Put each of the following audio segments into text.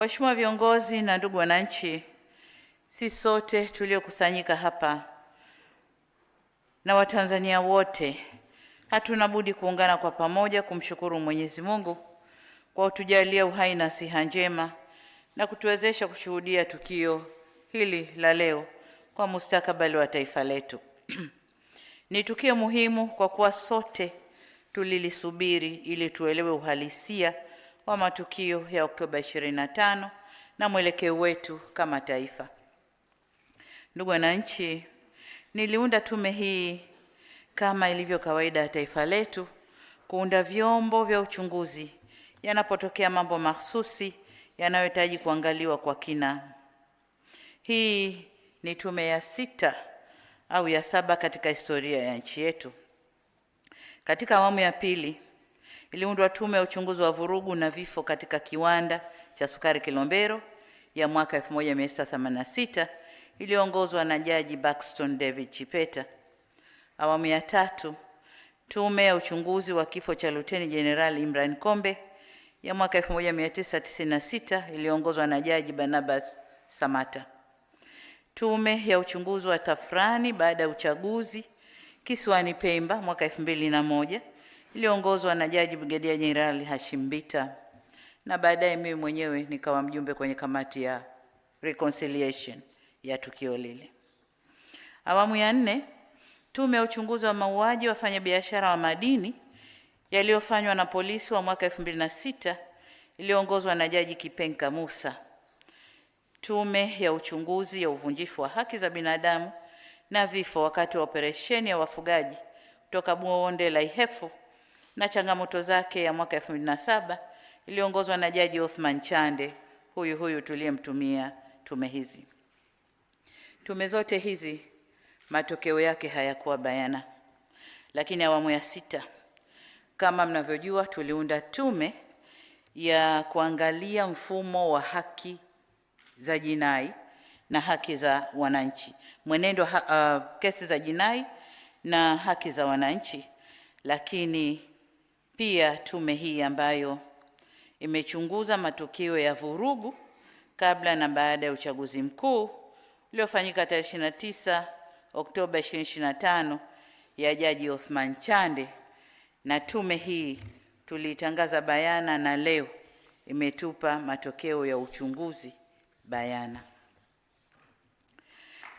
Waheshimiwa viongozi na ndugu wananchi, sisi sote tuliokusanyika hapa na Watanzania wote hatuna budi kuungana kwa pamoja kumshukuru Mwenyezi Mungu kwa kutujalia uhai na siha njema na kutuwezesha kushuhudia tukio hili la leo kwa mustakabali wa taifa letu. Ni tukio muhimu kwa kuwa sote tulilisubiri ili tuelewe uhalisia wa matukio ya Oktoba 25 na mwelekeo wetu kama taifa. Ndugu wananchi, niliunda tume hii kama ilivyo kawaida ya taifa letu kuunda vyombo vya uchunguzi yanapotokea mambo mahsusi yanayohitaji kuangaliwa kwa kina. Hii ni tume ya 6 au ya 7 katika historia ya nchi yetu. Katika awamu ya pili iliundwa tume ya uchunguzi wa vurugu na vifo katika kiwanda cha sukari Kilombero ya mwaka 1986 iliyoongozwa na Jaji Buxton David Chipeta. Awamu ya 3 tume ya uchunguzi wa kifo cha Luteni Jenerali Imran Kombe ya mwaka 1996 iliyoongozwa na Jaji Barnabas Samata. Tume ya uchunguzi wa tafrani baada ya uchaguzi kisiwani Pemba mwaka 2001 iliyoongozwa na Jaji Brigedia Jenerali Hashim Mbita, na baadaye mimi mwenyewe nikawa mjumbe kwenye kamati ya reconciliation ya tukio lile. Awamu ya 4 tume ya uchunguzi wa mauaji wa wafanyabiashara wa madini yaliyofanywa na polisi wa mwaka 2006 iliyoongozwa na Jaji Kipenka Musa. Tume ya uchunguzi ya uvunjifu wa haki za binadamu na vifo wakati wa operesheni ya wafugaji kutoka bonde la Ihefu na changamoto zake ya mwaka 2007 iliongozwa na Jaji Othman Chande, huyu tuliyemtumia tume hizi. Tume zote hizi matokeo yake hayakuwa bayana. Lakini awamu ya 6 kama mnavyojua, tuliunda tume ya kuangalia mfumo wa haki za jinai na haki za wananchi, mwenendo kesi za jinai na haki za wananchi. Lakini pia tume hii ambayo imechunguza matukio ya vurugu kabla na baada ya uchaguzi mkuu uliofanyika tarehe 29 Oktoba 2025 ya Jaji Othman Chande, na tume hii tulitangaza bayana na leo imetupa matokeo ya uchunguzi bayana.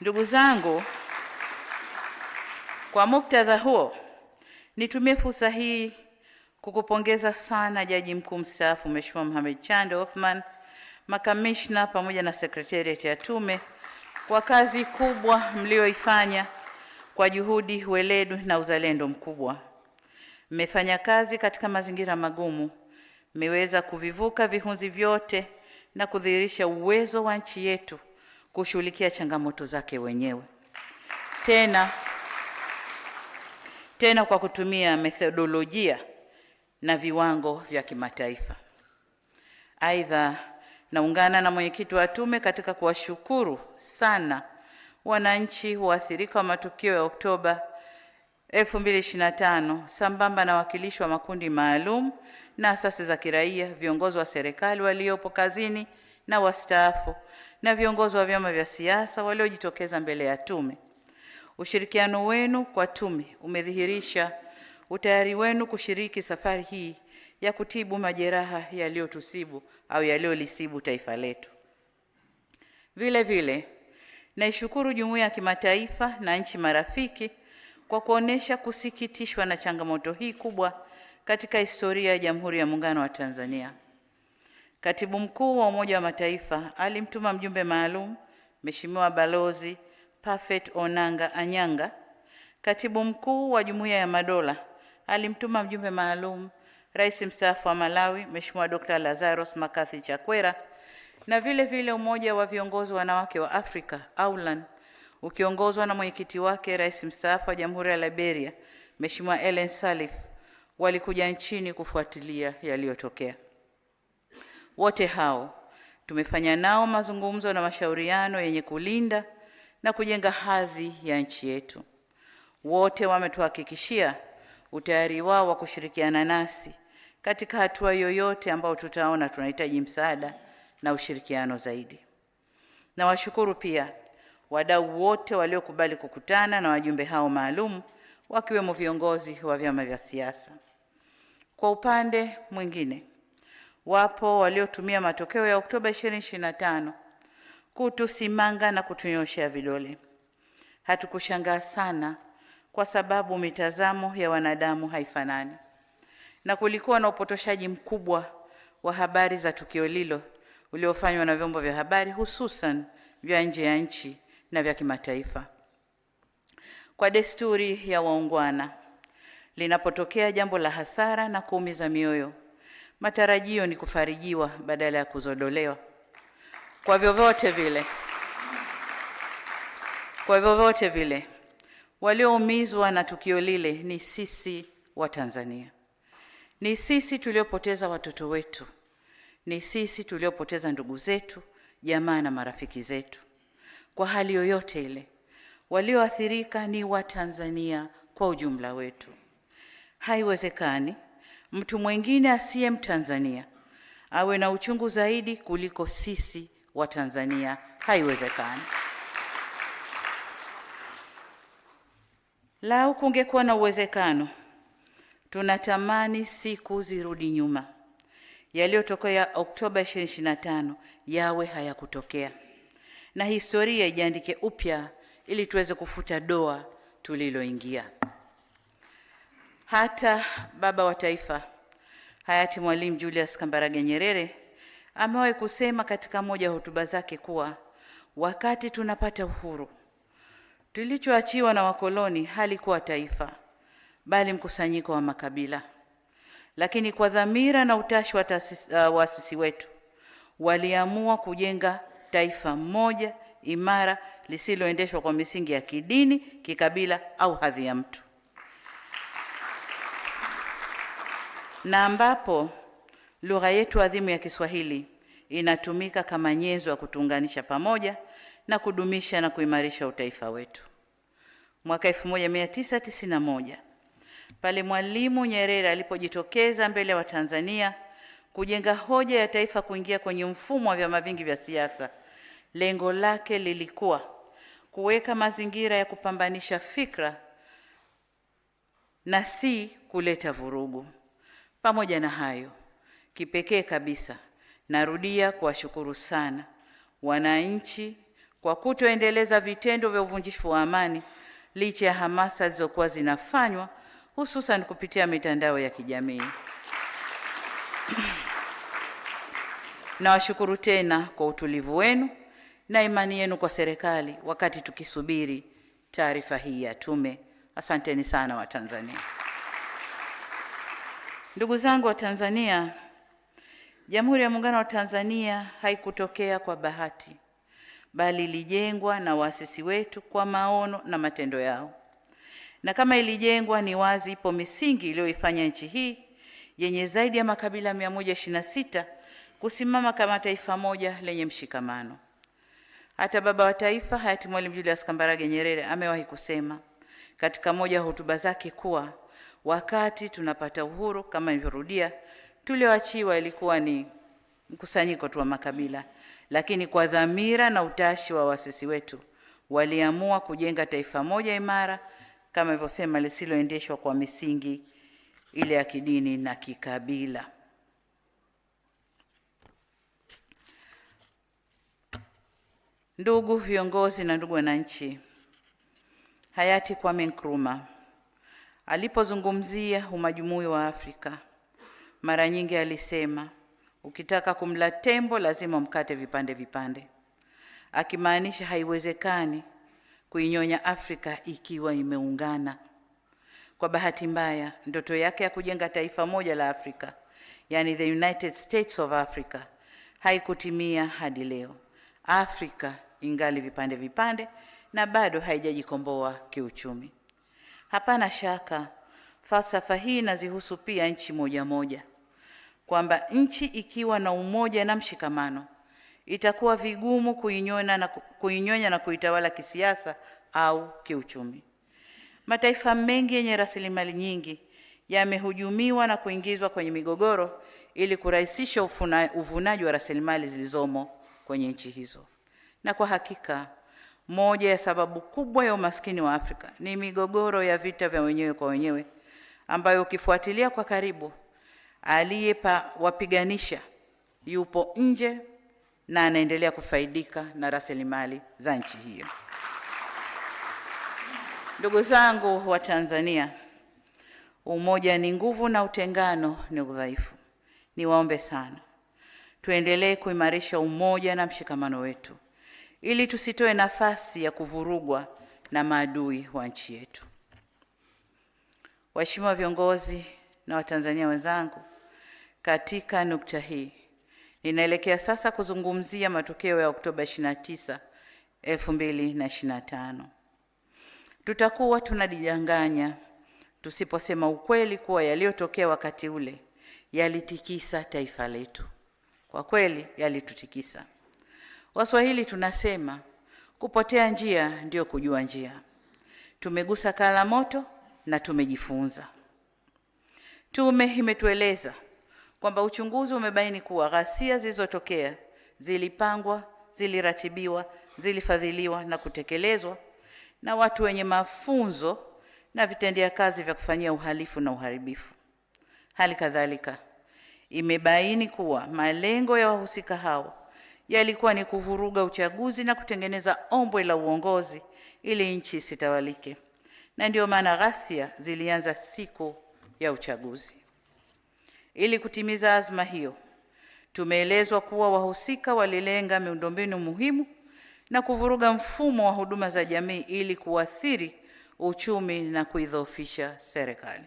Ndugu zangu, kwa muktadha huo nitumie fursa hii kukupongeza sana Jaji Mkuu mstaafu Mheshimiwa Mohamed Chande Othman, makamishna pamoja na sekretariat ya tume kwa kazi kubwa mlioifanya kwa juhudi, weledi na uzalendo mkubwa. Mmefanya kazi katika mazingira magumu, mmeweza kuvivuka vihunzi vyote na kudhihirisha uwezo wa nchi yetu kushughulikia changamoto zake wenyewe. Tena kwa kutumia methodolojia na viwango vya kimataifa. Aidha, naungana na mwenyekiti wa tume katika kuwashukuru sana wananchi waathirika wa matukio ya Oktoba 2025 sambamba na wakilishi wa makundi maalum na asasi za kiraia, viongozi wa serikali waliopo kazini na wastaafu, na viongozi wa vyama vya siasa waliojitokeza mbele ya tume. Ushirikiano wenu kwa tume umedhihirisha utayari wenu kushiriki safari hii ya kutibu majeraha yaliyotusibu au yaliyolisibu taifa letu. Vile vile, naishukuru jumuiya ya kimataifa na nchi marafiki kwa kuonesha kusikitishwa na changamoto hii kubwa katika historia ya Jamhuri ya Muungano wa Tanzania. Katibu Mkuu wa Umoja wa Mataifa alimtuma mjumbe maalum Mheshimiwa Balozi Parfait Onanga Anyanga. Katibu Mkuu wa Jumuiya ya Madola alimtuma mjumbe maalum Rais mstaafu wa Malawi Mheshimiwa Dr. Lazarus Makathi Chakwera, na vile vile Umoja wa Viongozi Wanawake wa Afrika AULAN ukiongozwa na mwenyekiti wake Rais mstaafu wa Jamhuri ya Liberia Mheshimiwa Ellen Sirleaf walikuja nchini kufuatilia yaliyotokea. Wote hao tumefanya nao mazungumzo na mashauriano yenye kulinda na kujenga hadhi ya nchi yetu. Wote wametuhakikishia utayari wao wa kushirikiana nasi katika hatua yoyote ambao tutaona tunahitaji msaada na ushirikiano zaidi. Na washukuru pia wadau wote waliokubali kukutana na wajumbe hao maalum, wakiwemo viongozi wa vyama vya siasa. Kwa upande mwingine, wapo waliotumia matokeo ya Oktoba 2025 kutusimanga na kutunyoshea vidole. Hatukushangaa sana kwa sababu mitazamo ya wanadamu haifanani, na kulikuwa na upotoshaji mkubwa wa habari za tukio hilo uliofanywa na vyombo vya habari, hususan vya nje ya nchi na vya kimataifa. Kwa desturi ya waungwana, linapotokea jambo la hasara na kuumiza mioyo, matarajio ni kufarijiwa badala ya kuzodolewa. Kwa vyovyote vile, walioumizwa na tukio lile ni sisi wa Tanzania. Ni sisi tuliopoteza watoto wetu. Ni sisi tuliopoteza ndugu zetu, jamaa na marafiki zetu. Kwa hali yoyote ile, walioathirika ni Watanzania kwa ujumla wetu. Haiwezekani mtu mwingine asiye Mtanzania awe na uchungu zaidi kuliko sisi Watanzania. Haiwezekani. Lau kungekuwa na uwezekano, tunatamani siku zirudi nyuma. Yaliyotokea Oktoba 2025 yawe hayakutokea, na historia ijiandike upya ili tuweze kufuta doa tuliloingia. Hata baba wa taifa hayati Mwalimu Julius Kambarage Nyerere amewahi kusema katika moja ya hotuba zake kuwa wakati tunapata uhuru, tulichoachiwa na wakoloni halikuwa taifa, bali mkusanyiko wa makabila. Lakini kwa dhamira na utashi wa waasisi wetu, waliamua kujenga taifa moja imara lisiloendeshwa kwa misingi ya kidini, kikabila au hadhi ya mtu, na ambapo lugha yetu adhimu ya Kiswahili inatumika kama nyenzo ya kutuunganisha pamoja na kudumisha na kuimarisha utaifa wetu. Mwaka 1991 pale Mwalimu Nyerere alipojitokeza mbele ya Watanzania kujenga hoja ya taifa kuingia kwenye mfumo wa vyama vingi vya siasa, lengo lake lilikuwa kuweka mazingira ya kupambanisha fikra na si kuleta vurugu. Pamoja na hayo, kipekee kabisa narudia kuwashukuru sana wananchi kwa kutoendeleza vitendo vya uvunjifu wa amani licha ya hamasa zilizokuwa zinafanywa, hususan kupitia mitandao ya kijamii. Nawashukuru tena kwa utulivu wenu na imani yenu kwa serikali wakati tukisubiri taarifa hii ya tume. Asanteni sana Watanzania. Ndugu zangu wa Tanzania, Jamhuri ya Muungano wa Tanzania haikutokea kwa bahati, bali ilijengwa na waasisi wetu kwa maono na matendo yao. Na kama ilijengwa, ni wazi ipo misingi iliyoifanya nchi hii yenye zaidi ya makabila 126 kusimama kama taifa moja lenye mshikamano. Hata baba wa taifa hayati Mwalimu Julius Kambarage Nyerere amewahi kusema katika moja ya hotuba zake kuwa wakati tunapata uhuru, kama nilivyorudia, tulioachiwa ilikuwa ni mkusanyiko tu wa makabila, lakini kwa dhamira na utashi wa waasisi wetu waliamua kujenga taifa moja imara, kama nilivyosema, lisiloendeshwa kwa misingi ile ya kidini na kikabila. Ndugu viongozi na ndugu wananchi, hayati Kwame Nkrumah alipozungumzia umajumui wa Afrika, mara nyingi alisema, ukitaka kumla tembo lazima mkate vipande vipande, akimaanisha haiwezekani kuinyonya Afrika ikiwa imeungana. Kwa bahati mbaya, ndoto yake ya kujenga taifa moja la Afrika, yani the United States of Africa, haikutimia hadi leo. Afrika ingali vipande vipande na bado haijajikomboa kiuchumi. Hapana shaka falsafa hii inazihusu pia nchi moja moja, kwamba nchi ikiwa na umoja na mshikamano itakuwa vigumu kuinyonya na kuitawala kisiasa au kiuchumi. Mataifa mengi yenye rasilimali nyingi yamehujumiwa na kuingizwa kwenye migogoro ili kurahisisha uvunaji wa rasilimali zilizomo kwenye nchi hizo. Na kwa hakika, moja ya sababu kubwa ya umaskini wa Afrika ni migogoro ya vita vya wenyewe kwa wenyewe, ambayo ukifuatilia kwa karibu, wapiganisha yupo nje na anaendelea kufaidika na rasilimali za nchi hiyo. Ndugu zangu wa Tanzania, umoja ni nguvu na utengano ni udhaifu. Niwaombe sana, tuendelee kuimarisha umoja na mshikamano wetu ili tusitoe nafasi ya kuvurugwa na maadui wa nchi yetu. Waheshimiwa viongozi na Watanzania wenzangu, katika nukta hii ninaelekea sasa kuzungumzia matokeo ya Oktoba 29, 2025. Tutakuwa tunajidanganya tusiposema ukweli kuwa yaliyotokea wakati ule yalitikisa taifa letu. Kwa kweli yalitutikisa. Waswahili tunasema kupotea njia ndio kujua njia. Tumegusa kala moto na tumejifunza. Tume imetueleza kwamba uchunguzi umebaini kuwa ghasia zilizotokea zilipangwa, ziliratibiwa, zilifadhiliwa na kutekelezwa na watu wenye mafunzo na vitendea kazi vya kufanyia uhalifu na uharibifu. Hali kadhalika imebaini kuwa malengo ya wahusika hao yalikuwa ni kuvuruga uchaguzi na kutengeneza ombwe la uongozi ili nchi isitawalike. Na ndio maana ghasia zilianza siku ya uchaguzi. Ili kutimiza azma hiyo, tumeelezwa kuwa wahusika walilenga miundombinu muhimu na kuvuruga mfumo wa huduma za jamii ili kuathiri uchumi na kuidhoofisha serikali.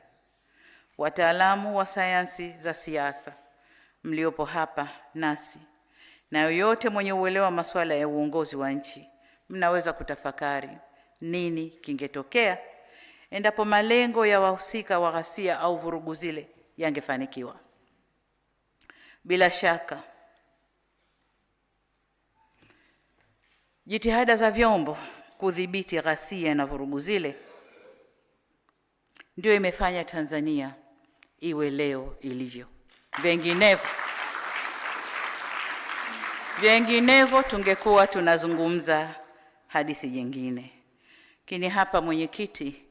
Wataalamu wa sayansi za siasa mliopo hapa nasi na yoyote mwenye uelewa masuala ya uongozi wa nchi, mnaweza kutafakari nini kingetokea endapo malengo ya wahusika wa ghasia au vurugu zile yangefanikiwa. Bila shaka, jitihada za vyombo kudhibiti ghasia na vurugu zile ndio imefanya Tanzania iwe leo ilivyo. Vinginevyo tungekuwa tunazungumza hadithi nyingine. Lakini hapa, mwenyekiti,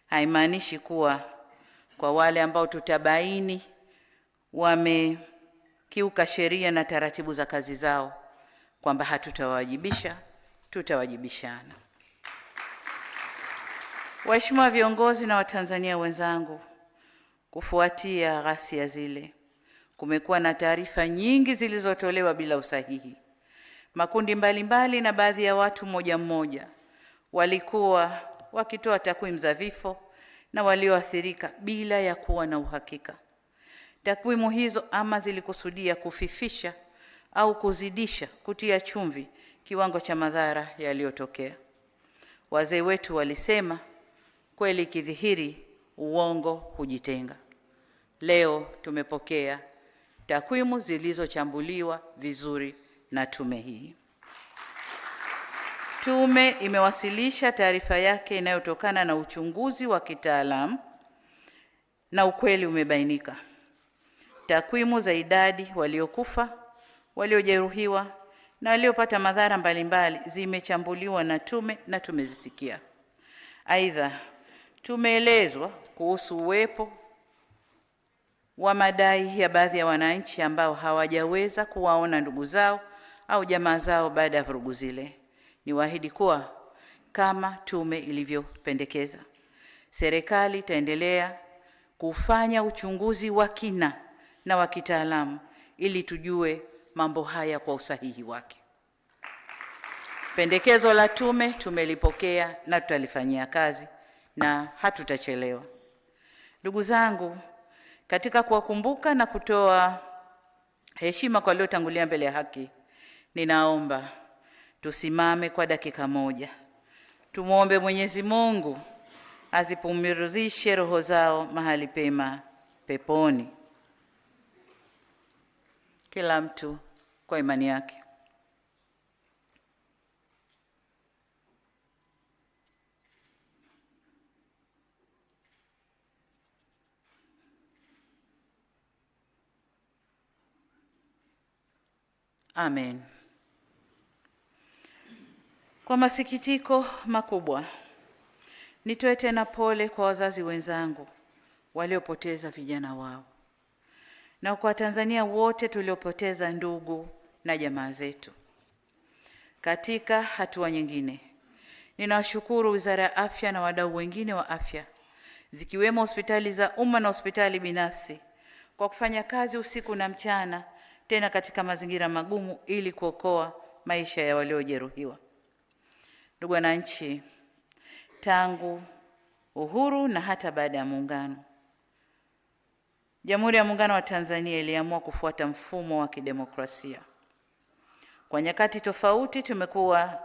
haimaanishi kuwa kwa wale ambao tutabaini wamekiuka sheria na taratibu za kazi zao kwamba hatutawajibisha, tutawajibishana. Waheshimiwa viongozi na Watanzania wenzangu, kufuatia ghasia zile, kumekuwa na taarifa nyingi zilizotolewa bila usahihi. Makundi mbalimbali na baadhi ya watu mmoja walikuwa wakitoa takwimu za vifo na walioathirika bila ya kuwa na uhakika. Takwimu hizo ama zilikusudia kufifisha au kuzidisha, kutia chumvi kiwango cha madhara yaliyotokea. Wazee wetu walisema, kweli kidhihiri, uongo hujitenga. Leo tumepokea takwimu zilizochambuliwa vizuri na tume hii. Tume imewasilisha taarifa yake inayotokana na uchunguzi wa kitaalamu na ukweli umebainika. Takwimu za idadi waliokufa, waliojeruhiwa na waliopata madhara mbalimbali zimechambuliwa na tume na tumezisikia. Aidha, tumeelezwa kuhusu uwepo wa madai ya baadhi ya wananchi ambao hawajaweza kuwaona ndugu zao au jamaa zao baada ya vurugu zile. Niwaahidi kuwa kama tume ilivyopendekeza, serikali itaendelea kufanya uchunguzi wa kina na wa kitaalamu ili tujue mambo haya kwa usahihi wake. Pendekezo la tume tumelipokea na tutalifanyia kazi na hatutachelewa. Ndugu zangu, katika kuwakumbuka na kutoa heshima kwa waliotangulia mbele ya haki, ninaomba tusimame kwa dakika moja. Tumuombe Mwenyezi Mungu azipumzishe roho zao mahali pema peponi. Kila mtu kwa imani yake. Amen. Kwa masikitiko makubwa, nitoe tena pole kwa wazazi wenzangu waliopoteza vijana wao na kwa Tanzania wote tuliopoteza ndugu na jamaa zetu. Katika hatua nyingine, ninawashukuru Wizara ya Afya na wadau wengine wa afya zikiwemo hospitali za umma na hospitali binafsi kwa kufanya kazi usiku na mchana, tena katika mazingira magumu ili kuokoa maisha ya waliojeruhiwa. Ndugu wananchi, tangu uhuru na hata baada ya muungano, Jamhuri ya Muungano wa Tanzania iliamua kufuata mfumo wa kidemokrasia. Kwa nyakati tofauti tumekuwa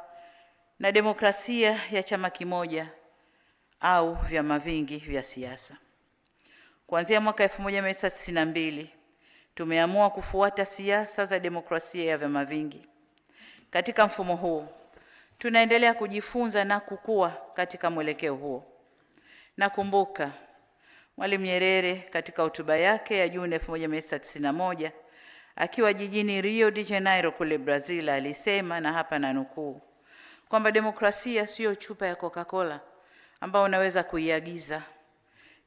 na demokrasia ya chama kimoja au vyama vingi vya siasa. Kuanzia mwaka 1992 tumeamua kufuata siasa za demokrasia ya vyama vingi. Katika mfumo huu tunaendelea kujifunza na kukua katika mwelekeo huo. Nakumbuka Mwalimu Nyerere katika hotuba yake ya Juni 1991 akiwa jijini Rio de Janeiro kule Brazil alisema, na hapa nanukuu, kwamba demokrasia sio chupa ya Coca-Cola ambao unaweza kuiagiza.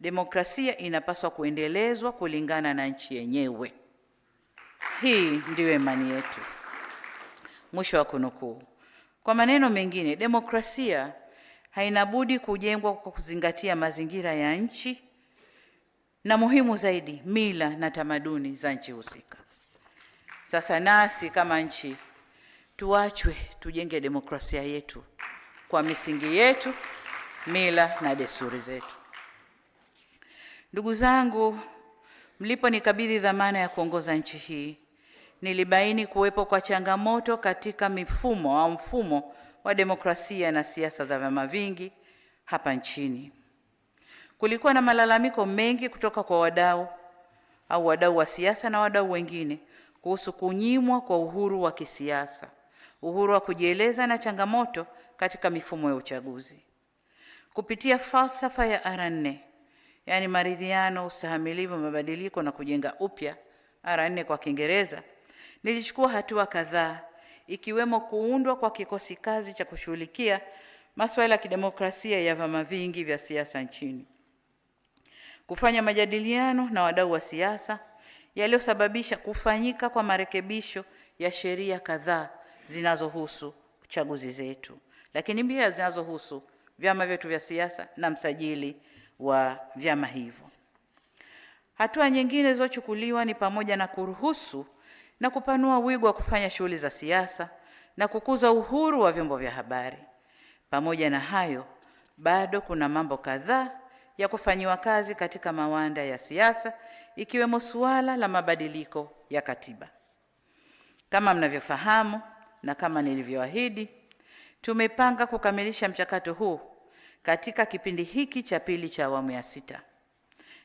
Demokrasia inapaswa kuendelezwa kulingana na nchi yenyewe. Hii ndiyo imani yetu. Mwisho wa kunukuu. Kwa maneno mengine, demokrasia haina budi kujengwa kwa kuzingatia mazingira ya nchi na muhimu zaidi, mila na tamaduni za nchi husika. Sasa nasi kama nchi tuachwe tujenge demokrasia yetu kwa misingi yetu, mila na desturi zetu. Ndugu zangu, mliponikabidhi dhamana ya kuongoza nchi hii, nilibaini kuwepo kwa changamoto katika mfumo wa demokrasia na siasa za vyama vingi hapa nchini. Kulikuwa na malalamiko mengi kutoka kwa wadau wa siasa na wadau wengine kuhusu kunyimwa kwa uhuru wa kisiasa, uhuru wa kujieleza na changamoto katika mifumo ya uchaguzi. Kupitia falsafa ya R4, yani maridhiano, ustahimilivu, mabadiliko na kujenga upya, R4 kwa Kiingereza, nilichukua hatua kadhaa ikiwemo kuundwa kwa kikosi kazi cha kushughulikia masuala ya kidemokrasia ya vyama vingi vya siasa nchini, kufanya majadiliano na wadau wa siasa yaliyosababisha kufanyika kwa marekebisho ya sheria kadhaa zinazohusu chaguzi zetu, lakini pia zinazohusu vyama vyetu vya siasa na msajili wa vyama hivyo. Hatua nyingine zilizochukuliwa ni pamoja na kuruhusu na kupanua wigo wa kufanya shughuli za siasa na kukuza uhuru wa vyombo vya habari. Pamoja na hayo, bado kuna mambo kadhaa ya kufanyiwa kazi katika mawanda ya siasa, ikiwemo suala la mabadiliko ya katiba. Kama mnavyofahamu na kama nilivyoahidi, tumepanga kukamilisha mchakato huu katika kipindi hiki cha pili cha awamu ya 6,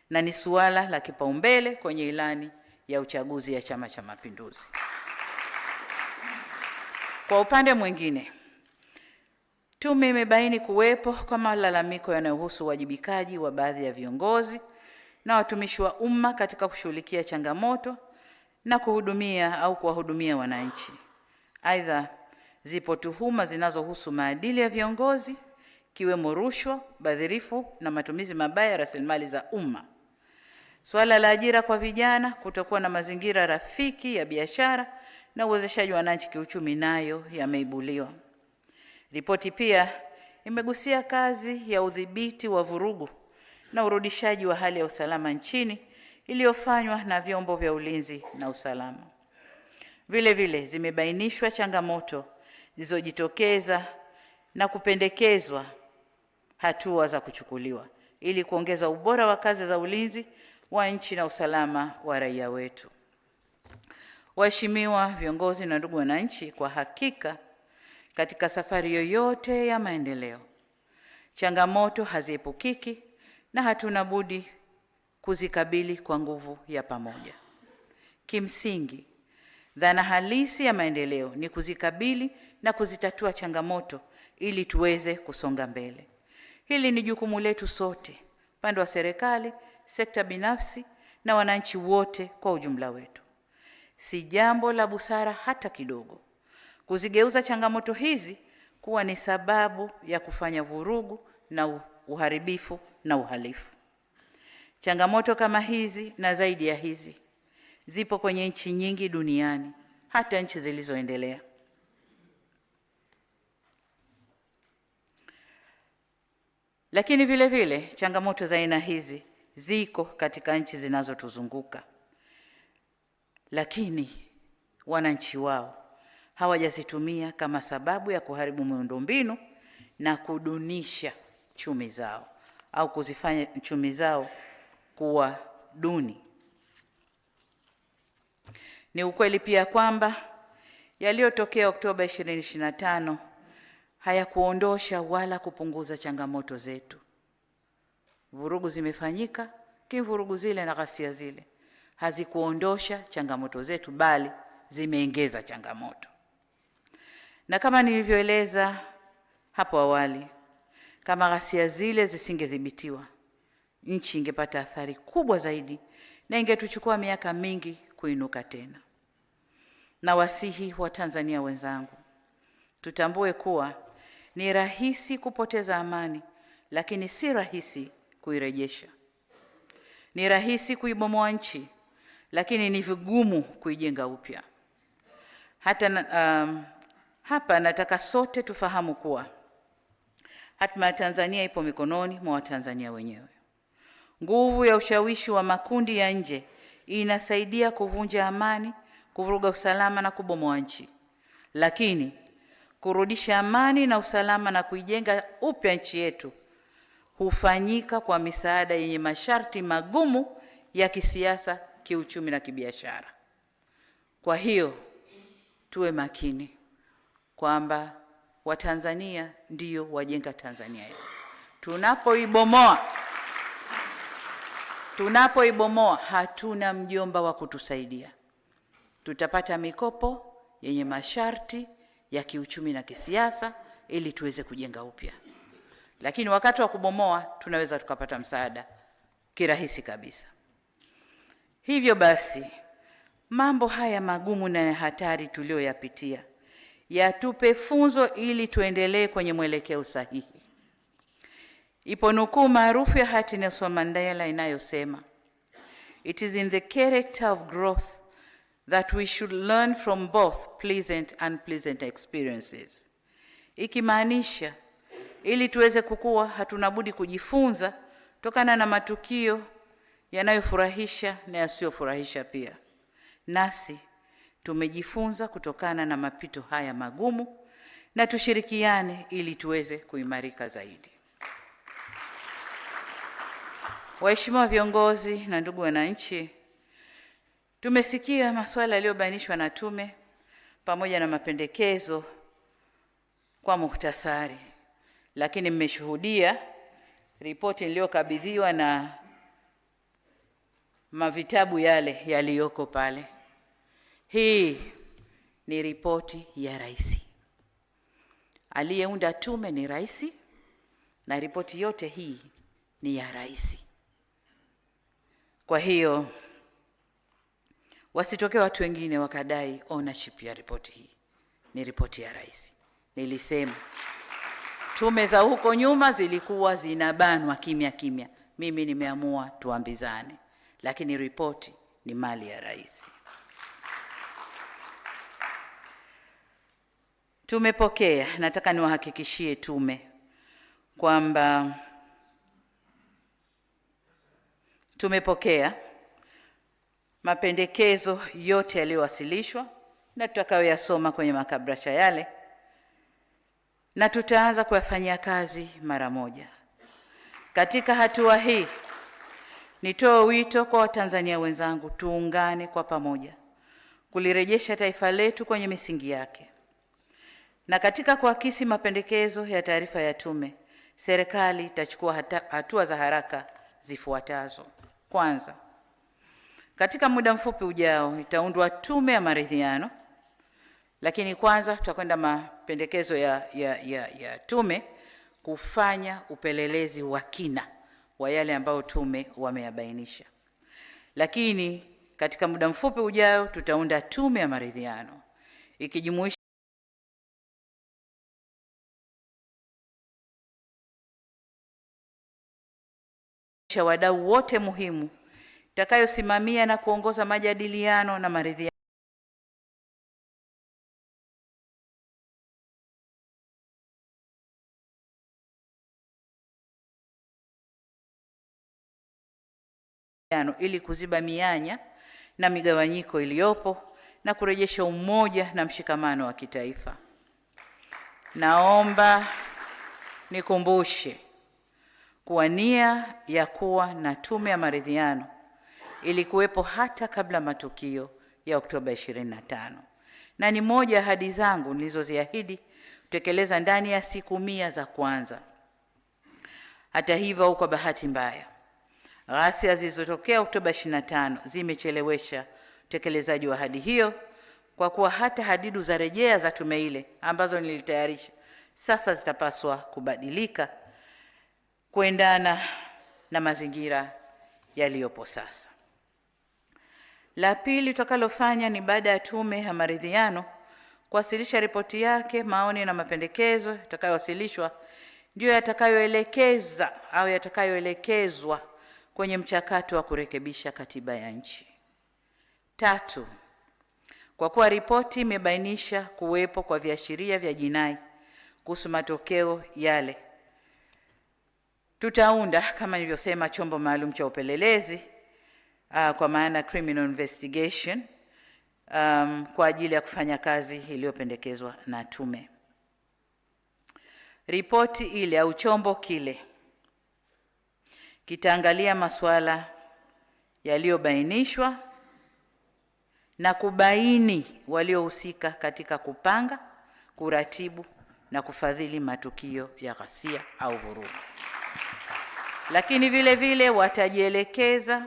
na ni suala la kipaumbele kwenye ilani ya uchaguzi ya Chama cha Mapinduzi. Kwa upande mwingine, tume imebaini kuwepo kwa malalamiko yanayohusu uwajibikaji wa baadhi ya viongozi na watumishi wa umma katika kushughulikia changamoto na kuwahudumia wananchi. Aidha, zipo tuhuma zinazohusu maadili ya viongozi, kiwemo rushwa, ubadhirifu na matumizi mabaya ya rasilimali za umma. Swala la ajira kwa vijana, kutokuwa na mazingira rafiki ya biashara na uwezeshaji wa wananchi kiuchumi nayo yameibuliwa. Ripoti pia imegusia kazi ya udhibiti wa vurugu na urudishaji wa hali ya usalama nchini iliyofanywa na vyombo vya ulinzi na usalama. Vile vile zimebainishwa changamoto zilizojitokeza na kupendekezwa hatua za kuchukuliwa ili kuongeza ubora wa kazi za ulinzi wa nchi na usalama wa raia wetu. Waheshimiwa viongozi na ndugu wananchi, kwa hakika katika safari yoyote ya maendeleo, changamoto haziepukiki na hatuna budi kuzikabili kwa nguvu ya pamoja. Kimsingi, dhana halisi ya maendeleo ni kuzikabili na kuzitatua changamoto ili tuweze kusonga mbele. Hili ni jukumu letu sote, upande wa serikali, sekta binafsi na wananchi wote kwa ujumla wetu. Si jambo la busara hata kidogo kuzigeuza changamoto hizi kuwa ni sababu ya kufanya vurugu na uharibifu na uhalifu. Changamoto kama hizi na zaidi ya hizi zipo kwenye nchi nyingi duniani, hata nchi zilizoendelea. Lakini vile vile changamoto za aina hizi ziko katika nchi zinazotuzunguka, lakini wananchi wao hawajazitumia kama sababu ya kuharibu miundombinu na kudunisha chumi zao au kuzifanya chumi zao kuwa duni. Ni ukweli pia kwamba yaliyotokea Oktoba 2025 hayakuondosha wala kupunguza changamoto zetu. Vurugu zimefanyika, vurugu zile na ghasia zile hazikuondosha changamoto zetu, bali zimeongeza changamoto. Na kama nilivyoeleza hapo awali, kama ghasia zile zisingedhibitiwa, nchi ingepata athari kubwa zaidi na ingetuchukua miaka mingi kuinuka tena. Na wasihi wa Tanzania wenzangu, tutambue kuwa ni rahisi kupoteza amani, lakini si rahisi kuirejesha. Ni rahisi kuibomoa nchi, lakini ni vigumu kuijenga upya. Hapa nataka sote tufahamu kuwa hatima ya Tanzania ipo mikononi mwa Watanzania wenyewe. Nguvu ya ushawishi wa makundi ya nje inasaidia kuvunja amani, kuvuruga usalama na kubomoa nchi. Lakini kurudisha amani na usalama na kuijenga upya nchi yetu hufanyika kwa misaada yenye masharti magumu ya kisiasa, kiuchumi na kibiashara. Kwa hiyo tuwe makini kwamba Watanzania ndio wajenga Tanzania yetu. Tunapoibomoa hatuna mjomba wa kutusaidia. Tutapata mikopo yenye masharti ya kiuchumi na kisiasa ili tuweze kujenga upya. Lakini wakati wa kubomoa tunaweza tukapata msaada kirahisi kabisa. Hivyo basi, mambo haya magumu na hatari tuliyoyapitia yatupe funzo ili tuendelee kwenye mwelekeo sahihi. Ipo nukuu maarufu ya hayati Nelson Mandela inayosema, "It is in the character of growth that we should learn from both pleasant and unpleasant experiences." Ikimaanisha ili tuweze kukua hatuna budi kujifunza tokana na matukio yanayofurahisha na yasiyofurahisha pia. Nasi tumejifunza kutokana na mapito haya magumu, na tushirikiane ili tuweze kuimarika zaidi. Waheshimiwa viongozi na ndugu wananchi, tumesikia masuala yaliyobainishwa na tume pamoja na mapendekezo kwa muhtasari, lakini mmeshuhudia ripoti niliyokabidhiwa na mavitabu yale yaliyoko pale. Hii ni ripoti ya rais. Aliyeunda tume ni rais, na ripoti yote hii ni ya rais. Kwa hiyo wasitokee watu wengine wakadai ownership ya ripoti hii. Ni ripoti ya rais. Nilisema tume za huko nyuma zilikuwa zinabanwa kimya kimya. Mimi nimeamua tuambizane, lakini ripoti ni mali ya rais. Tumepokea, nataka niwahakikishie tume kwamba tumepokea mapendekezo yote yaliyowasilishwa na tutakayoyasoma kwenye makabrasha yale, na tutaanza kuyafanyia kazi mara moja. Katika hatua hii nitoe wito kwa Watanzania wenzangu, tuungane kwa pamoja kulirejesha taifa letu kwenye misingi yake. Na katika kuakisi mapendekezo ya taarifa ya tume, serikali itachukua hatua za haraka zifuatazo. Kwanza, katika muda mfupi ujao itaundwa tume ya maridhiano, lakini kwanza tutakwenda mapendekezo ya tume kufanya upelelezi wa kina wa yale ambayo tume wameyabainisha. Lakini katika muda mfupi ujao tutaunda tume ya maridhiano ikijumuisha wadau wote muhimu itakayosimamia na kuongoza majadiliano na maridhiano ili kuziba mianya na migawanyiko iliyopo na kurejesha umoja na mshikamano wa kitaifa. Naomba nikumbushe kuwa nia ya kuwa na tume ya maridhiano ilikuwepo hata kabla matukio ya Oktoba 25, na ni moja ya ahadi zangu nilizoziahidi kutekeleza ndani ya siku 100 za kwanza. Hata hivyo, kwa bahati mbaya, ghasia zilizotokea Oktoba 25 zimechelewesha utekelezaji wa ahadi hiyo, kwa kuwa hata hadidu za rejea za tume ile ambazo nilitayarisha sasa zitapaswa kubadilika kuendana na mazingira yaliyopo sasa. La pili tutakalofanya ni baada ya tume ya maridhiano kuwasilisha ripoti yake, maoni na mapendekezo yatakayowasilishwa ndio yatakayoelekeza au yatakayoelekezwa kwenye mchakato wa kurekebisha katiba ya nchi. Tatu, kwa kuwa ripoti imebainisha kuwepo kwa viashiria vya jinai kuhusu matokeo yale, tutaunda kama nilivyosema chombo maalum cha upelelezi kwa maana criminal investigation kwa ajili ya kufanya kazi iliyopendekezwa na tume. Ripoti ile au chombo kile kitaangalia masuala yaliyobainishwa na kubaini waliohusika katika kupanga, kuratibu na kufadhili matukio ya ghasia au vurugu. Lakini vile vile watajielekeza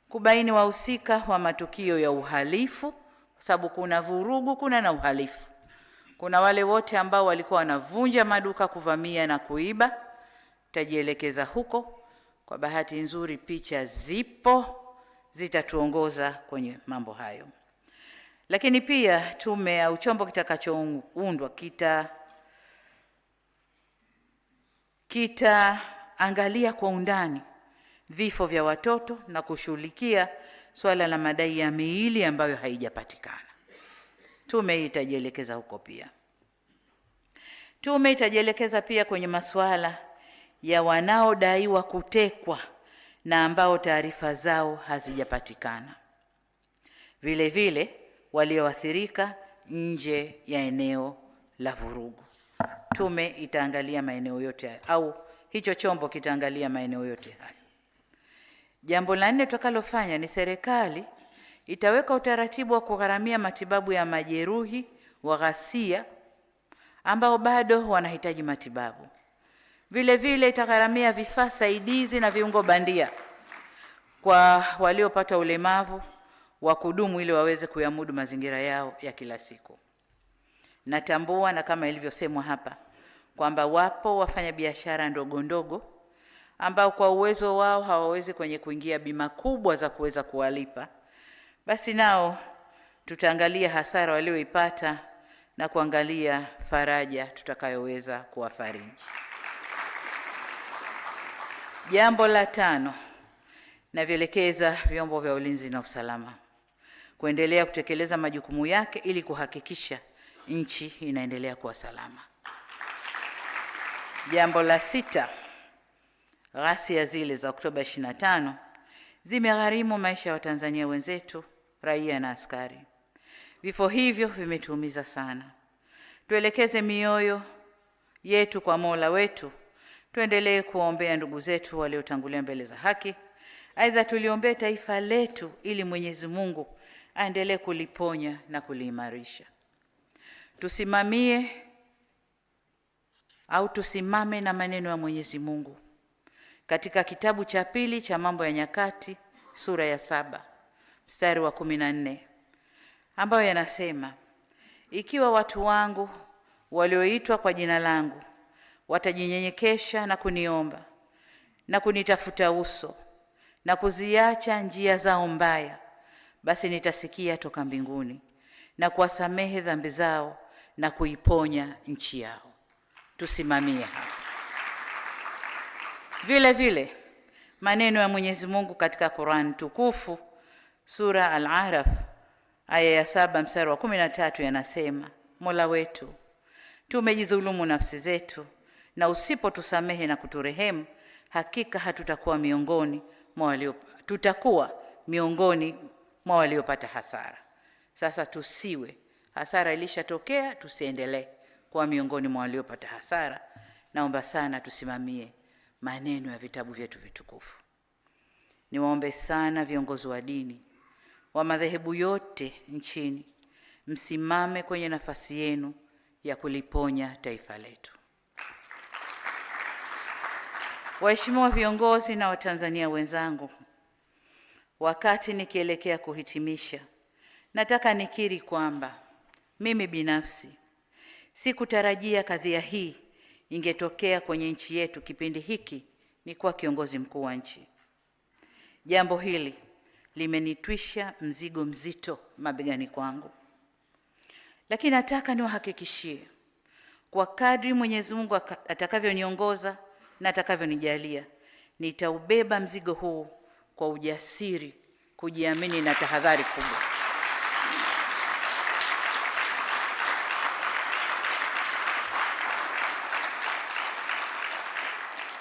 kubaini wahusika wa matukio ya uhalifu, kwa sababu kuna vurugu, kuna na uhalifu. Kuna wale wote ambao walikuwa wanavunja maduka, kuvamia na kuiba, tajielekeza huko. Kwa bahati nzuri picha zipo zitatuongoza kwenye mambo hayo. Lakini pia tume au chombo kitakachoundwa kitaangalia kwa undani vifo vya watoto na kushughulikia swala la madai ya miili ambayo haijapatikana. Tume hii itajielekeza huko pia. Tume itajielekeza pia kwenye masuala ya wanaodaiwa kutekwa na ambao taarifa zao hazijapatikana. Vile vile walioathirika nje ya eneo la vurugu. Tume itaangalia maeneo yote haya, au hicho chombo kitaangalia maeneo yote haya. Jambo la 4 tutakalofanya ni serikali itaweka utaratibu wa kugharamia matibabu ya majeruhi wa ghasia ambao bado wanahitaji matibabu. Vile vile itagharamia vifaa saidizi na viungo bandia kwa waliopata ulemavu wa kudumu ili waweze kuyamudu mazingira yao ya kila siku. Natambua na kama ilivyosemwa hapa kwamba wapo wafanyabiashara ndogo ndogo ambao kwa uwezo wao hawawezi kwenye kuingia bima kubwa za kuweza kuwalipa. Basi nao tutaangalia hasara walioipata na kuangalia faraja tutakayoweza kuwafariji. Jambo la 5, navielekeza vyombo vya ulinzi na usalama kuendelea kutekeleza majukumu yake ili kuhakikisha nchi inaendelea kuwa salama. Jambo la 6, ghasia zile za Oktoba 25 zimegharimu maisha ya Watanzania wenzetu, raia na askari. Vifo hivyo vimetuumiza sana. Tuelekeze mioyo yetu kwa Mola wetu. Tuendelee kuombea ndugu zetu waliotangulia mbele za haki. Aidha, tuliombee taifa letu ili Mwenyezi Mungu aendelee kuliponya na kuliimarisha. Tusimame na maneno ya Mwenyezi Mungu katika kitabu cha 2 cha Mambo ya Nyakati sura ya 7 mstari wa 14 ambayo yanasema, ikiwa watu wangu walioitwa kwa jina langu watajinyenyekesha na kuniomba na kunitafuta uso na kuziacha njia zao mbaya, basi nitasikia toka mbinguni na kuwasamehe dhambi zao na kuiponya nchi yao. Tusimamie hapa. Vile vile maneno ya Mwenyezi Mungu katika Qur'an tukufu sura Al-Araf aya ya 7 mstari wa 13 yanasema, Mola wetu, tumejidhulumu nafsi zetu, na usipotusamehe na kuturehemu, hakika tutakuwa miongoni mwa waliopata hasara. Sasa tusiwe, hasara ilishatokea, tusiendelee kuwa miongoni mwa waliopata hasara. Naomba sana tusimamie maneno ya vitabu vyetu vitukufu. Niwaombe sana viongozi wa dini wa madhehebu yote nchini, msimame kwenye nafasi yenu ya kuliponya taifa letu. Waheshimiwa viongozi na Watanzania wenzangu, wakati nikielekea kuhitimisha, nataka nikiri kwamba mimi binafsi sikutarajia kadhia hii ingetokea kwenye nchi yetu kipindi hiki ni kuwa kiongozi mkuu wa nchi. Jambo hili limenitwisha mzigo mzito mabegani kwangu. Lakini nataka niwahakikishie kwa kadri Mwenyezi Mungu atakavyoniongoza na atakavyonijalia, nitaubeba mzigo huu kwa ujasiri, kujiamini na tahadhari kubwa.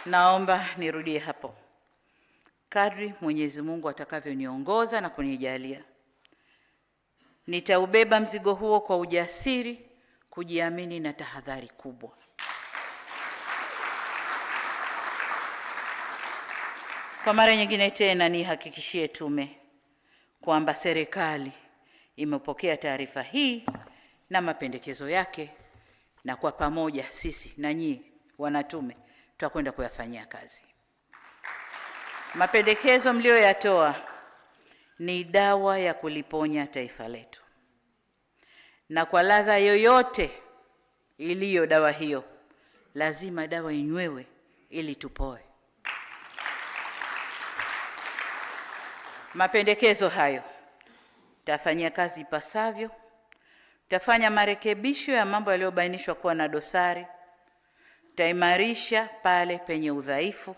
Naomba nirudie hapo. Kadri Mwenyezi Mungu atakavyoniongoza na kunijalia, nitaubeba mzigo huo kwa ujasiri, kujiamini na tahadhari kubwa. Kwa mara nyingine tena nihakikishie tume kwamba serikali imepokea taarifa hii na mapendekezo yake, na kwa pamoja sisi na nyinyi wanatume tutakwenda kuyafanyia kazi. Mapendekezo mlioyatoa ni dawa ya kuliponya taifa letu, na kwa ladha yoyote iliyo dawa hiyo, lazima dawa inywewe ili tupoe. Mapendekezo hayo tafanyia kazi ipasavyo, tafanya marekebisho ya mambo yaliyobainishwa kuwa na dosari, taimarisha pale penye udhaifu,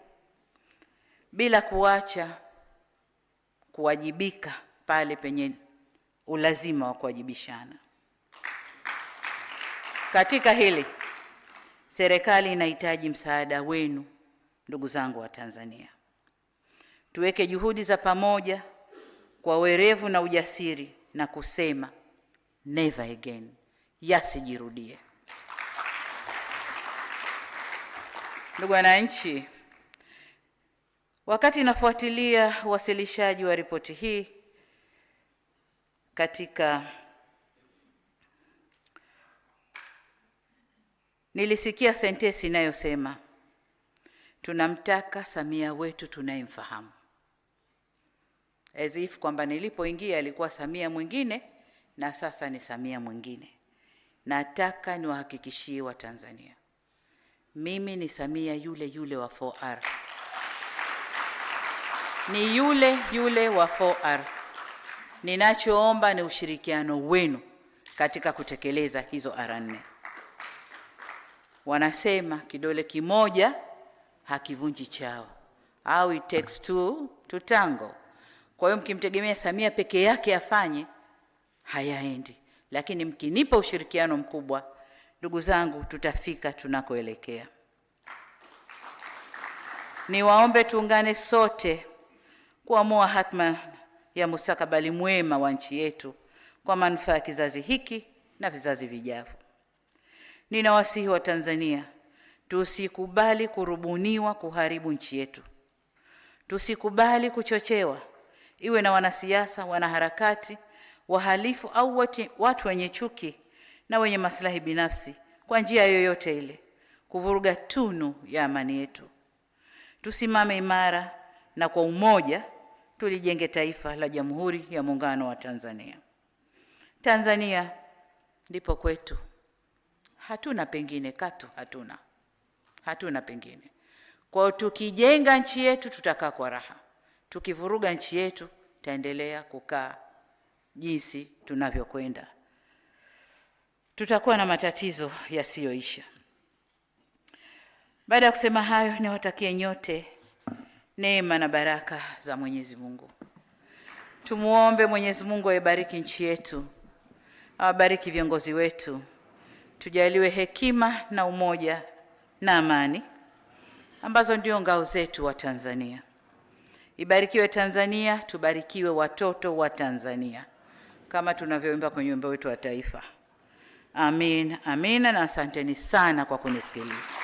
bila kuacha kuwajibika pale penye ulazima wa kuwajibishana. Katika hili, serikali inahitaji msaada wenu, ndugu zangu wa Tanzania. Tuweke juhudi za pamoja kwa werevu na ujasiri na kusema never again, yasijirudie. Ndugu wananchi, wakati nafuatilia wasilishaji wa ripoti hii nilisikia sentensi inayosema tunamtaka Samia wetu tunayemfahamu, as if kwamba nilipoingia alikuwa Samia mwingine na sasa ni Samia mwingine. Nataka niwahakikishie wa Tanzania, mimi ni Samia yule yule wa 4R. Ni yule yule wa 4R. Ninachoomba ni ushirikiano wenu katika kutekeleza hizo R4. Wanasema kidole kimoja hakivunji chawa, au it takes two to tango. Kwa hiyo mkimtegemea Samia peke yake afanye, hayaendi. Lakini mkinipa ushirikiano mkubwa, ndugu zangu, tutafika tunakoelekea. Niwaombe tuungane sote kuamua hatma ya mustakabali mwema wa nchi yetu kwa manufaa ya kizazi hiki na vizazi vijavyo. Ninawasihi wa Tanzania, tusikubali kurubuniwa kuharibu nchi yetu. Tusikubali kuchochewa, iwe na wanasiasa, wanaharakati, wahalifu au watu wenye chuki na wenye maslahi binafsi, kwa njia yoyote ile, kuvuruga tunu ya amani yetu. Tusimame imara na kwa umoja tulijenge taifa la Jamhuri ya Muungano wa Tanzania. Tanzania ndipo kwetu. Hatuna pengine katu, hatuna pengine. Kwa tukijenga nchi yetu tutakaa kwa raha. Tukivuruga nchi yetu taendelea kukaa jinsi tunavyokwenda. Tutakuwa na matatizo yasiyoisha. Baada ya kusema hayo, niwatakie nyote neema na baraka za Mwenyezi Mungu. Tumuombe Mwenyezi Mungu aibariki nchi yetu, awabariki viongozi wetu, tujaliwe hekima na umoja na amani ambazo ndio ngao zetu wa Tanzania. Ibarikiwe Tanzania, tubarikiwe watoto wa Tanzania, kama tunavyoimba kwenye wimbo wetu wa taifa. Amin, amina, na asanteni sana kwa kunisikiliza.